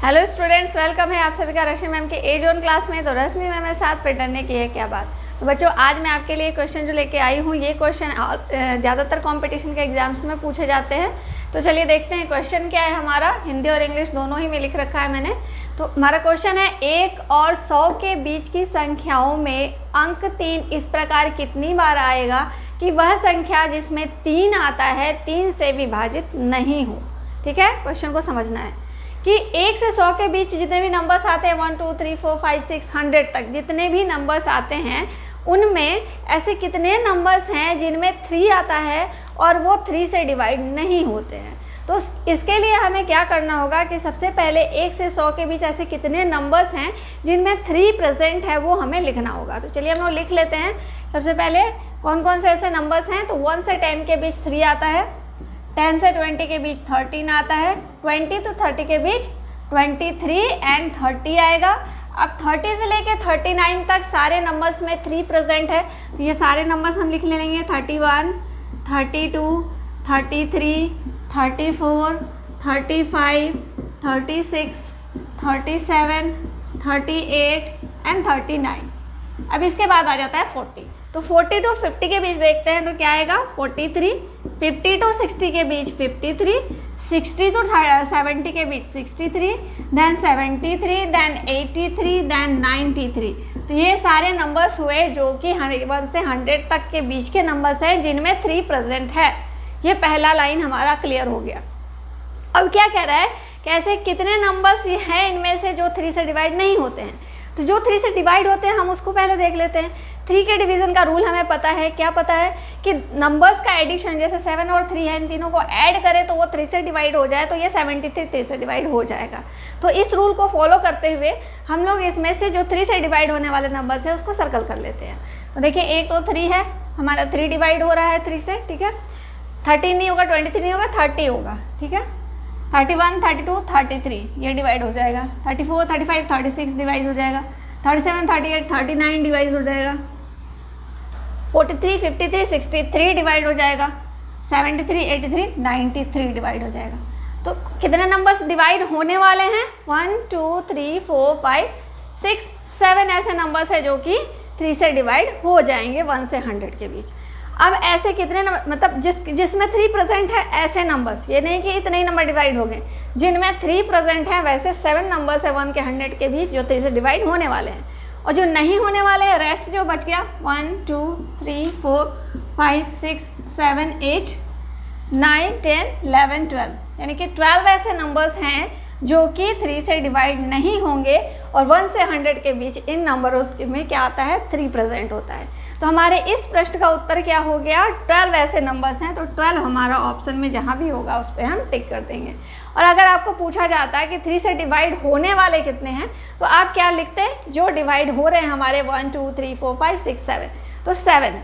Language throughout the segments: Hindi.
हेलो स्टूडेंट्स, वेलकम है आप सभी का रश्मि मैम के ए जोन क्लास में। तो रश्मि मैम मेरे साथ पिटने की है क्या बात। तो बच्चों, आज मैं आपके लिए क्वेश्चन जो लेके आई हूँ, ये क्वेश्चन ज़्यादातर कंपटीशन के एग्जाम्स में पूछे जाते हैं। तो चलिए देखते हैं क्वेश्चन क्या है हमारा। हिंदी और इंग्लिश दोनों ही में लिख रखा है मैंने। तो हमारा क्वेश्चन है 1 और 100 के बीच की संख्याओं में अंक 3 इस प्रकार कितनी बार आएगा कि वह संख्या जिसमें 3 आता है 3 से विभाजित नहीं हो। ठीक है, क्वेश्चन को समझना है कि 1 से 100 के बीच जितने भी नंबर्स आते हैं 1 2 3 4 5 6 100 तक जितने भी नंबर्स आते हैं, उनमें ऐसे कितने नंबर्स हैं जिनमें 3 आता है और वो 3 से डिवाइड नहीं होते हैं। तो इसके लिए हमें क्या करना होगा कि सबसे पहले 1 से 100 के बीच ऐसे कितने नंबर्स हैं जिनमें 3 प्रेजेंट है वो हमें लिखना होगा। तो चलिए हम लोग लिख लेते हैं। सबसे पहले कौन कौन से ऐसे नंबर्स हैं। तो 1 से 10 के बीच 3 आता है, 10 से 20 के बीच 13 आता है, 20 to 30 के बीच 23 एंड 30 आएगा। अब 30 से लेके 39 तक सारे नंबर्स में 3 प्रेजेंट है। तो ये सारे नंबर्स हम लिख लेंगे 31, 32, 33, 34, 35, 36, 37, 38 एंड 39। अब इसके बाद आ जाता है 40। तो 40 to 50 के बीच देखते हैं तो क्या आएगा 43, 50 to 60 के बीच 53, 60 to 70 के बीच 63, देन 73, देन 83, देन 93। तो ये सारे नंबर्स हुए जो कि 1 से 100 तक के बीच के नंबर्स हैं जिनमें 3 प्रेजेंट है। ये पहला लाइन हमारा क्लियर हो गया। अब क्या कह रहा है कि ऐसे कितने नंबर्स हैं इनमें से जो 3 से डिवाइड नहीं होते हैं। तो जो 3 से डिवाइड होते हैं हम उसको पहले देख लेते हैं। 3 के डिवीज़न का रूल हमें पता है। क्या पता है कि नंबर्स का एडिशन, जैसे 7 और 3 है, इन तीनों को ऐड करें तो वो 3 से डिवाइड हो जाए, तो ये 73 3 से डिवाइड हो जाएगा। तो इस रूल को फॉलो करते हुए हम लोग इसमें से जो 3 से डिवाइड होने वाले नंबर्स है उसको सर्कल कर लेते हैं। तो देखिए, एक तो 3 है हमारा, 3 डिवाइड हो रहा है 3 से। ठीक है, 13 नहीं होगा, 23 नहीं होगा, 30 होगा। ठीक है, 31, 32, 33 ये डिवाइड हो जाएगा। 34, 35, 36 डिवाइड हो जाएगा। 37, 38, 39 डिवाइड हो जाएगा। 43, 53, 63 डिवाइड हो जाएगा। 73, 83, 93 डिवाइड हो जाएगा। तो कितने नंबर्स डिवाइड होने वाले हैं 1 2 3 4 5 6 7 ऐसे नंबर्स है जो कि 3 से डिवाइड हो जाएंगे 1 से 100 के बीच। अब ऐसे कितने मतलब जिसमें 3 प्रेजेंट है ऐसे नंबर्स, ये नहीं कि इतने ही नंबर डिवाइड हो गए, जिनमें 3 प्रेजेंट हैं वैसे 7 नंबर्स है 1 के 100 के बीच जो 3 से डिवाइड होने वाले हैं। और जो नहीं होने वाले हैं, रेस्ट जो बच गया 1 2 3 4 5 6 7 8 9 10 11 12, यानी कि 12 ऐसे नंबर्स हैं जो कि 3 से डिवाइड नहीं होंगे और 1 से 100 के बीच इन नंबरों में क्या आता है 3 प्रेजेंट होता है। तो हमारे इस प्रश्न का उत्तर क्या हो गया 12 ऐसे नंबर्स हैं। तो 12 हमारा ऑप्शन में जहाँ भी होगा उस पर हम टिक कर देंगे। और अगर आपको पूछा जाता है कि 3 से डिवाइड होने वाले कितने हैं, तो आप क्या लिखते हैं, जो डिवाइड हो रहे हैं हमारे 1 2 3 4 5 6 7, तो 7,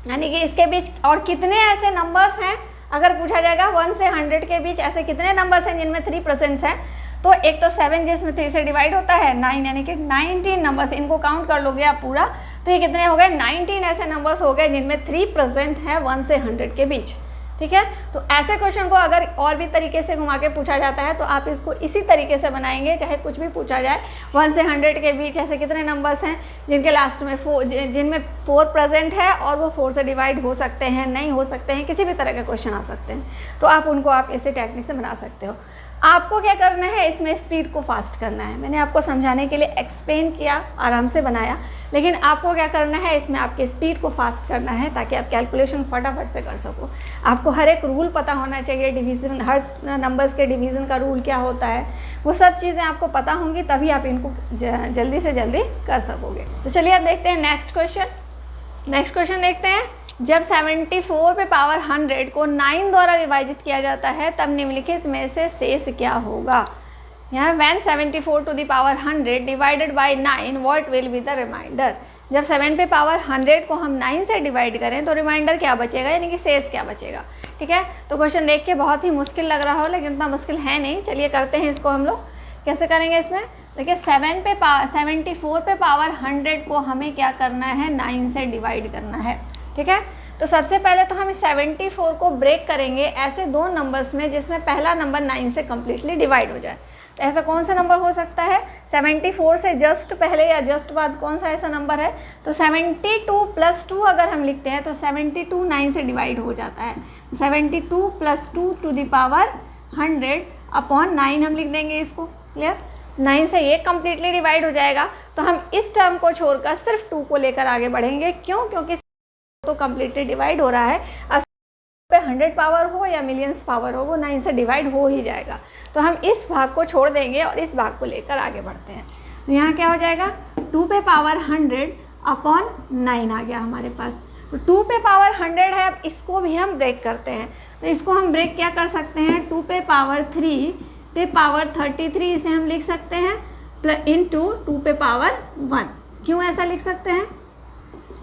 यानी कि इसके बीच और कितने ऐसे नंबर्स हैं। अगर पूछा जाएगा 1 से 100 के बीच ऐसे कितने नंबर्स हैं जिनमें 3 प्रेजेंट्स हैं, तो एक तो 7 जिसमें 3 से डिवाइड होता है, 9 यानी कि 19 नंबर्स, इनको काउंट कर लोगे आप पूरा तो ये कितने हो गए 19 ऐसे नंबर्स हो गए जिनमें 3 प्रेजेंट है 1 से 100 के बीच। ठीक है, तो ऐसे क्वेश्चन को अगर और भी तरीके से घुमा के पूछा जाता है तो आप इसको इसी तरीके से बनाएंगे, चाहे कुछ भी पूछा जाए। 1 से 100 के बीच ऐसे कितने नंबर्स हैं जिनके लास्ट में 4, जिनमें 4 प्रेजेंट है और वो 4 से डिवाइड हो सकते हैं, नहीं हो सकते हैं, किसी भी तरह के क्वेश्चन आ सकते हैं। तो आप उनको आप इसी टेक्निक से बना सकते हो। आपको क्या करना है, इसमें स्पीड को फास्ट करना है। मैंने आपको समझाने के लिए एक्सप्लेन किया, आराम से बनाया, लेकिन आपको क्या करना है, इसमें आपके स्पीड को फास्ट करना है ताकि आप कैलकुलेशन फटाफट से कर सको। आपको हर एक रूल पता होना चाहिए, डिवीज़न, हर नंबर्स के डिवीज़न का रूल क्या होता है, वो सब चीज़ें आपको पता होंगी, तभी आप इनको जल्दी से जल्दी कर सकोगे। तो चलिए अब देखते हैं नेक्स्ट क्वेश्चन। नेक्स्ट क्वेश्चन देखते हैं। जब 74 पे पावर 100 को 9 द्वारा विभाजित किया जाता है तब निम्नलिखित में से शेष क्या होगा। यहाँ when 74 to the power 100 divided by 9 what will be the remainder। जब 7 पे पावर 100 को हम 9 से डिवाइड करें तो रिमाइंडर क्या बचेगा, यानी कि शेष क्या बचेगा। ठीक है, तो क्वेश्चन देख के बहुत ही मुश्किल लग रहा हो, लेकिन उतना मुश्किल है नहीं। चलिए करते हैं इसको हम लोग। कैसे करेंगे इसमें, देखिए 74 पे पावर 100 को हमें क्या करना है 9 से डिवाइड करना है। ठीक है। तो सबसे पहले तो हम 74 को ब्रेक करेंगे ऐसे दो नंबर्स में जिसमें पहला नंबर 9 से कम्प्लीटली डिवाइड हो जाए। तो ऐसा कौन सा नंबर हो सकता है? 74 से जस्ट पहले या जस्ट बाद कौन सा ऐसा नंबर है? तो 72 + 2 अगर हम लिखते हैं तो 72 9 से डिवाइड हो जाता है। 72 + 2 टू द पावर 100 अपॉन 9 हम लिख देंगे इसको। क्लियर? 9 से ये कम्प्लीटली डिवाइड हो जाएगा। तो हम इस टर्म को छोड़कर सिर्फ 2 को लेकर आगे बढ़ेंगे। क्यों? क्योंकि तो कम्प्लीटली डिवाइड हो रहा है। अब पे 100 पावर हो या मिलियंस पावर हो, वो 9 से डिवाइड हो ही जाएगा। तो हम इस भाग को छोड़ देंगे और इस भाग को लेकर आगे बढ़ते हैं। तो यहाँ क्या हो जाएगा? 2 पे पावर 100 अपॉन 9 आ गया हमारे पास। तो 2 पे पावर 100 है, अब इसको भी हम ब्रेक करते हैं। तो इसको हम ब्रेक क्या कर सकते हैं? 2 पे पावर 3 पे पावर 33 इसे हम लिख सकते हैं इंटू 2 पे पावर 1। क्यों ऐसा लिख सकते हैं?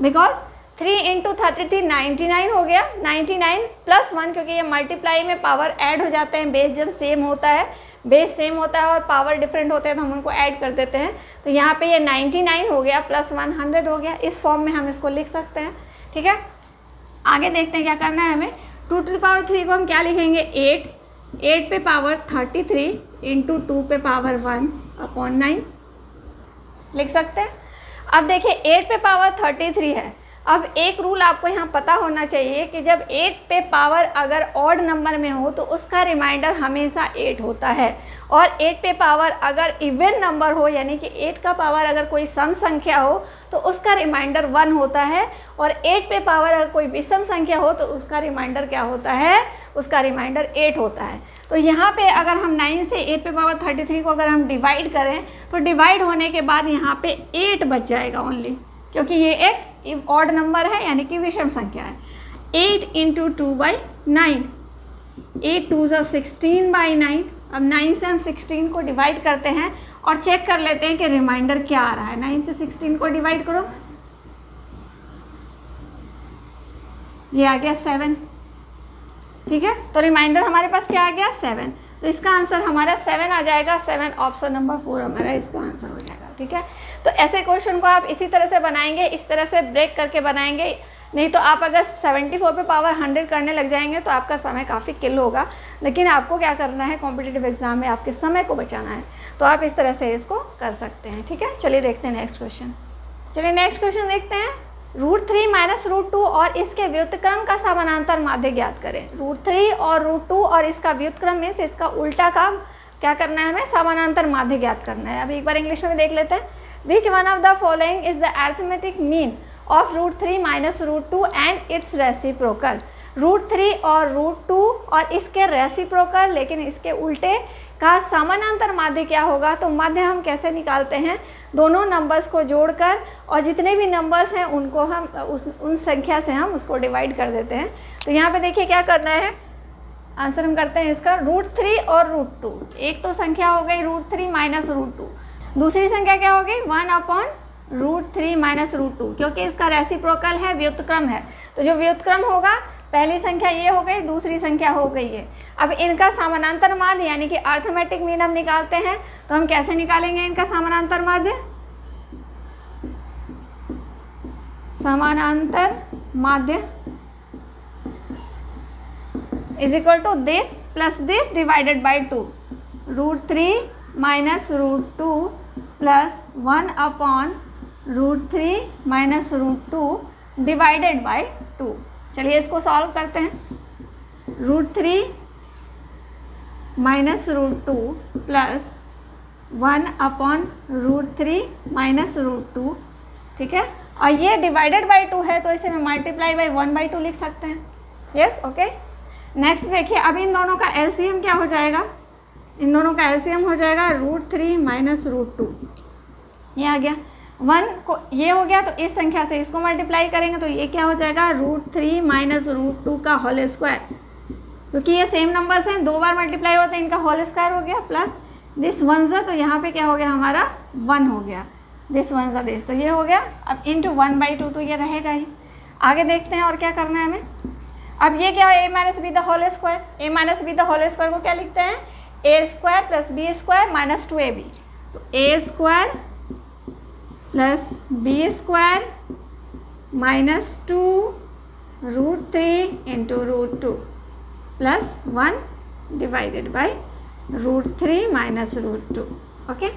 बिकॉज 3 × 33 99 हो गया। 99 + 1, क्योंकि ये मल्टीप्लाई में पावर ऐड हो जाते हैं। बेस जब सेम होता है, बेस सेम होता है और पावर डिफरेंट होते हैं तो हम उनको ऐड कर देते हैं। तो यहाँ पे ये 99 हो गया + 100 हो गया। इस फॉर्म में हम इसको लिख सकते हैं। ठीक है, आगे देखते हैं क्या करना है हमें। 2 टू द पावर 3 को हम क्या लिखेंगे? 8 पे पावर 33 इंटू 2 पे पावर 1 अपॉन 9 लिख सकते हैं। अब देखिए 8 पे पावर 33 है। अब एक रूल आपको यहाँ पता होना चाहिए कि जब 8 पे पावर अगर ऑड नंबर में हो तो उसका रिमाइंडर हमेशा 8 होता है, और 8 पे पावर अगर इवन नंबर हो यानी कि 8 का पावर अगर कोई सम संख्या हो तो उसका रिमाइंडर 1 होता है, और 8 पे पावर अगर कोई विषम संख्या हो तो उसका रिमाइंडर क्या होता है? उसका रिमाइंडर 8 होता है। तो यहाँ पे अगर हम 9 से 8 पे पावर 33 को अगर हम डिवाइड करें तो डिवाइड होने के बाद यहाँ पे 8 बच जाएगा ओनली, क्योंकि ये एक ऑड नंबर है यानी कि विषम संख्या है। 8 × 2/9, 8 2 16/9। अब 9 से हम 16 को डिवाइड करते हैं और चेक कर लेते हैं कि रिमाइंडर क्या आ रहा है। 9 से 16 को डिवाइड करो, ये आ गया 7। ठीक है, तो रिमाइंडर हमारे पास क्या आ गया? 7। तो इसका आंसर हमारा 7 आ जाएगा। 7 ऑप्शन नंबर 4 हमारा इसका आंसर हो जाएगा। ठीक है, तो ऐसे क्वेश्चन को आप इसी तरह से बनाएंगे, इस तरह से ब्रेक करके बनाएंगे। नहीं तो आप अगर 74 पे पावर 100 करने लग जाएंगे तो आपका समय काफ़ी किल होगा। लेकिन आपको क्या करना है? कॉम्पिटिटिव एग्जाम में आपके समय को बचाना है, तो आप इस तरह से इसको कर सकते हैं। ठीक है, चलिए देखते हैं नेक्स्ट क्वेश्चन। चलिए नेक्स्ट क्वेश्चन देखते हैं। √3 - √2 और इसके व्युत्क्रम का समानांतर माध्य ज्ञात करें। √3 और √2 और इसका व्युत्क्रम में से इसका उल्टा का क्या करना है? हमें समानांतर माध्य ज्ञात करना है। अब एक बार इंग्लिश में देख लेते हैं। Which one of the following is the arithmetic mean of √3 - √2 and it's reciprocal. √3 और √2 और इसके रेसिप्रोकल लेकिन इसके उल्टे का समानांतर माध्य क्या होगा? तो माध्य हम कैसे निकालते हैं? दोनों नंबर्स को जोड़कर, और जितने भी नंबर्स हैं उनको हम उन संख्या से हम उसको डिवाइड कर देते हैं। तो यहाँ पे देखिए क्या करना है, आंसर हम करते हैं इसका √3 और √2। एक तो संख्या हो गई √3 - √2, दूसरी संख्या क्या हो गई? 1/√3 - √2, क्योंकि इसका रेसिप्रोकल है, व्युत्क्रम है। तो जो व्युत्क्रम होगा, पहली संख्या ये हो गई, दूसरी संख्या हो गई है। अब इनका समानांतर माध्य यानी कि अरिथमेटिक मीन हम निकालते हैं। तो हम कैसे निकालेंगे इनका समानांतर माध्य? समानांतर माध्य is equal to this plus this divided by 2। √3 - √2 plus 1/√3 - √2 divided by 2। चलिए इसको सॉल्व करते हैं। √3 - √2 प्लस 1/√3 - √2। ठीक है, और ये डिवाइडेड बाई 2 है तो इसे मैं मल्टीप्लाई बाई 1/2 लिख सकते हैं। Yes, okay. नेक्स्ट देखिए, अब इन दोनों का एलसीएम क्या हो जाएगा? इन दोनों का एलसीएम हो जाएगा √3 - √2। ये आ गया 1 को, ये हो गया। तो इस संख्या से इसको मल्टीप्लाई करेंगे तो ये क्या हो जाएगा? √3 - √2 का होल स्क्वायर, क्योंकि ये सेम नंबर्स हैं, 2 बार मल्टीप्लाई होते हैं, इनका होल स्क्वायर हो गया, प्लस दिस 1 तो यहाँ पे क्या हो गया हमारा? 1 हो गया, दिस 1 दिस, तो ये हो गया। अब इंटू 1/2 तो ये रहेगा ही। आगे देखते हैं और क्या करना है हमें। अब ये क्या है? a - b the whole square. a - b the whole square को क्या लिखते हैं? a² + b² - 2ab। तो a² + b² - 2ab √3 into √2 plus 1 divided by √3 minus √2, okay,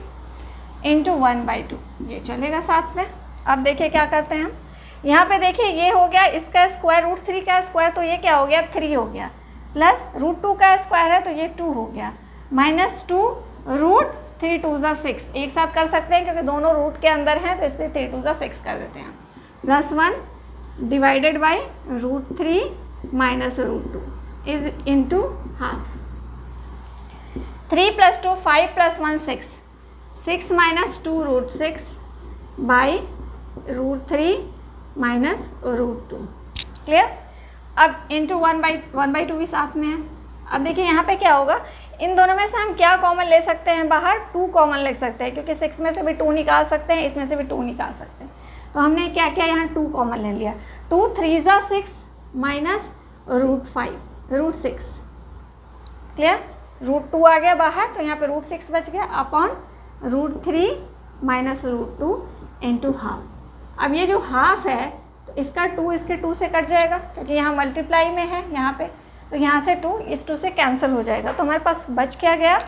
into 1/2, ये चलेगा साथ में। अब देखिए क्या करते हैं हम, यहाँ पे देखिए ये हो गया इसका स्क्वायर, √3 का स्क्वायर तो ये क्या हो गया 3 हो गया, प्लस √2 का स्क्वायर है तो ये 2 हो गया, माइनस 2 √3 2 ज़ा 6, एक साथ कर सकते हैं क्योंकि दोनों रूट के अंदर हैं तो इसलिए 3 2 ज़ा 6 कर देते हैं, plus 1 divided by √3 minus √2 is into half. 3 + 2 5 + 1 6, 6 minus 2 √6 by √3 minus √2, clear. अब इंटू 1/2 भी साथ में है। अब देखिए यहाँ पे क्या होगा, इन दोनों में से हम क्या कॉमन ले सकते हैं बाहर, 2 कॉमन ले सकते हैं क्योंकि 6 में से भी 2 निकाल सकते हैं, इसमें से भी 2 निकाल सकते हैं। तो हमने क्या किया, यहाँ 2 कॉमन ले लिया, 2 3 ज़ा 6 माइनस √6, क्लियर। √2 आ गया बाहर तो यहाँ पे √6 बच गया अपॉन √3 माइनस √2 इंटू हाफ। अब ये जो हाफ है तो इसका 2 इसके 2 से कट जाएगा क्योंकि यहाँ मल्टीप्लाई में है यहाँ पे, तो यहाँ से 2 इस 2 से कैंसिल हो जाएगा। तो हमारे पास बच क्या गया,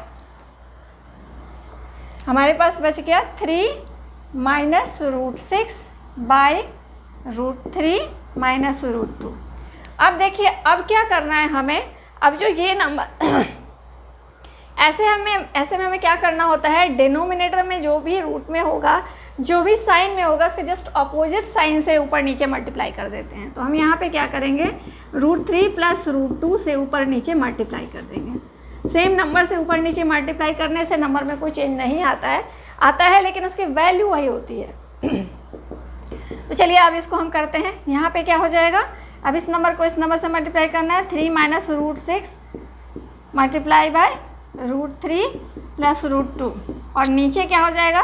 हमारे पास बच गया 3 माइनस √6 बाई √3 माइनस √2। अब देखिए अब क्या करना है हमें, अब जो ये नंबर ऐसे में हमें क्या करना होता है, डिनोमिनेटर में जो भी रूट में होगा, जो भी साइन में होगा, उसके जस्ट अपोजिट साइन से ऊपर नीचे मल्टीप्लाई कर देते हैं। तो हम यहाँ पे क्या करेंगे, √3 प्लस √2 से ऊपर नीचे मल्टीप्लाई कर देंगे। सेम नंबर से ऊपर नीचे मल्टीप्लाई करने से नंबर में कोई चेंज नहीं आता है लेकिन उसकी वैल्यू वही होती है। तो चलिए अब इसको हम करते हैं। यहाँ पे क्या हो जाएगा, अब इस नंबर को इस नंबर से मल्टीप्लाई करना है, 3 माइनस √6 मल्टीप्लाई बाय √3 प्लस √2, और नीचे क्या हो जाएगा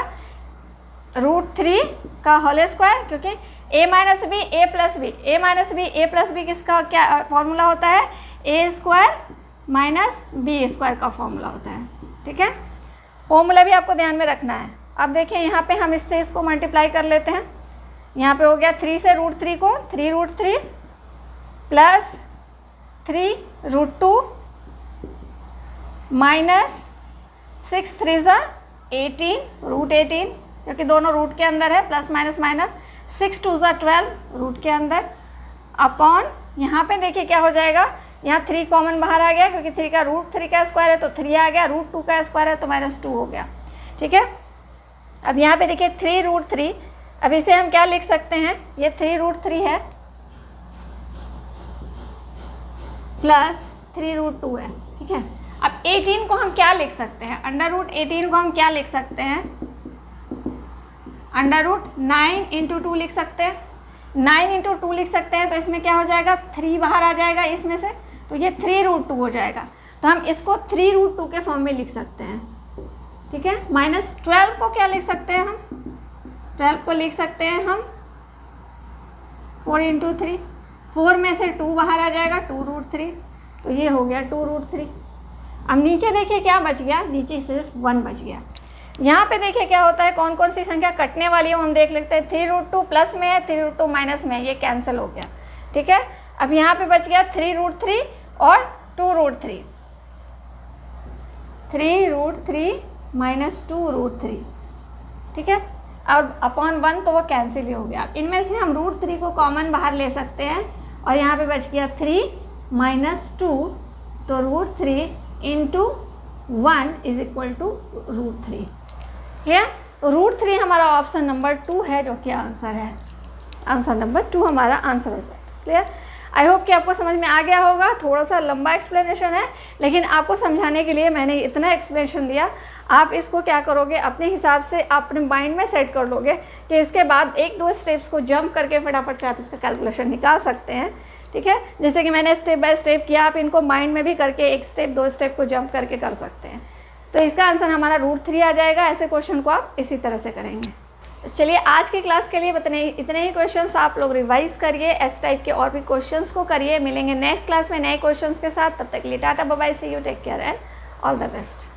√3 का होल स्क्वायर, क्योंकि a minus B A plus B, A plus B किसका क्या फॉर्मूला होता है, A square minus B square का फॉर्मूला होता है, ठीक है। फॉर्मूला भी आपको ध्यान में रखना है। अब देखिए यहाँ पे हम इससे इसको मल्टीप्लाई कर लेते हैं। यहाँ पे हो गया 3 से √3 को 3√3 प्लस 3√2 माइनस 6 3 ज़ा 18 √18, क्योंकि दोनों रूट के अंदर है, प्लस माइनस माइनस 6 2 ज़ा 12 रूट के अंदर, अपॉन यहाँ पे देखिए क्या हो जाएगा, यहाँ 3 कॉमन बाहर आ गया क्योंकि 3 का √3 का स्क्वायर है तो 3 आ गया, √2 का स्क्वायर है तो -2 हो गया, ठीक है। अब यहाँ पे देखिए 3√3, अब इसे हम क्या लिख सकते हैं, ये 3√3 है प्लस 3√2 है, ठीक है। अब 18 को हम क्या लिख सकते हैं, √18 को हम क्या लिख सकते हैं, √9 इंटू 2 लिख सकते हैं, 9 इंटू 2 लिख सकते हैं। तो इसमें क्या हो जाएगा, 3 बाहर आ जाएगा इसमें से, तो ये 3√2 हो जाएगा। तो हम इसको 3√2 के फॉर्म में लिख सकते हैं, ठीक है। -12 को क्या लिख सकते हैं हम, 12 को लिख सकते हैं हम 4 इंटू 3, 4 में से 2 बाहर आ जाएगा 2√3, तो ये हो गया 2√3। अब नीचे देखिए क्या बच गया, नीचे सिर्फ 1 बच गया। यहाँ पे देखिए क्या होता है, कौन कौन सी संख्या कटने वाली है हम देख लेते हैं। 3√2 प्लस में है, 3√2 माइनस में है, ये कैंसिल हो गया, ठीक है। अब यहाँ पे बच गया 3√3 और 2√3, 3√3 माइनस 2√3, ठीक है। अब अपॉन 1 तो वो कैंसिल ही हो गया। इनमें से हम √3 को कॉमन बाहर ले सकते हैं और यहाँ पे बच गया 3 माइनस 2, तो √3 into 1 is equal to √3, clear. √3 हमारा ऑप्शन नंबर 2 है जो कि आंसर है, आंसर नंबर 2 हमारा आंसर हो जाएगा, क्लियर। आई होप कि आपको समझ में आ गया होगा। थोड़ा सा लंबा एक्सप्लेनेशन है लेकिन आपको समझाने के लिए मैंने इतना एक्सप्लेनेशन दिया। आप इसको क्या करोगे, अपने हिसाब से अपने माइंड में सेट कर लोगे कि इसके बाद 1-2 स्टेप्स को जंप करके फटाफट से आप इसका कैलकुलेशन निकाल सकते हैं, ठीक है। जैसे कि मैंने स्टेप बाय स्टेप किया, आप इनको माइंड में भी करके 1 स्टेप 2 स्टेप को जंप करके कर सकते हैं। तो इसका आंसर हमारा √3 आ जाएगा। ऐसे क्वेश्चन को आप इसी तरह से करेंगे। तो चलिए आज की क्लास के लिए इतने ही क्वेश्चंस आप लोग रिवाइज करिए, एस टाइप के और भी क्वेश्चंस को करिए। मिलेंगे नेक्स्ट क्लास में नए क्वेश्चंस के साथ। तब तक के लिए tata bye bye, see you, take care and all the best.